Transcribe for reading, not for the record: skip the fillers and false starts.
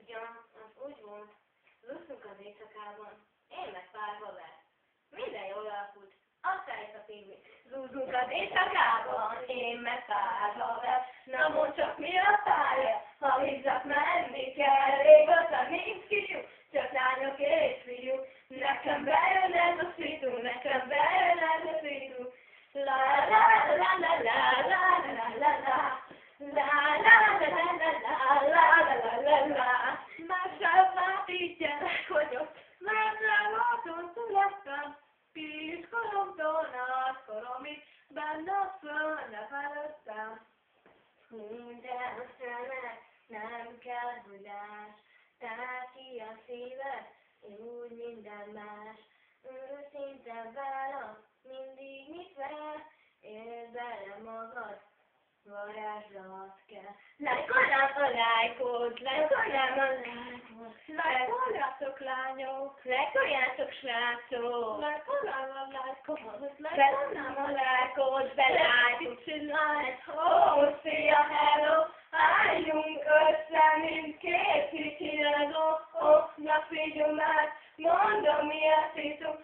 tudja, az úgy volt. Lusztunk az éjszakában, én meg pár haver. Minden jól alakult, aztán itt a pingvi. Zúzunk az éjszakában, én meg pár haver. Na mondd csak mi a pálya, ha viszont menni kell. Régóta nincs kisú, csak lányok és fiúk. Nekem bejön ez a szitu, nekem bejön ez a szitu. La la la la la la la la la. La la la la la la la la la la. Már sem így gyerek vagyok, mert legaton születtem. Kiskoromtól nagykoromig, benne fölnevelődtem. De aztán nem kell tudás, tár ki a szíved, úgy minden más. Őszinte válasz, mindig nyitva, érd bele magad, varázslat kell. Lájkolám a lájkot, lájkolám a lájkot, lájkoljátok lányok, lájkoljátok srácok, lájkolám a lájkot, lájkolám a lájkot, belájkot, csinálj, szia, hello, álljunk össze, mint két kicsi legó, na figyelj már, mondom mi a titok,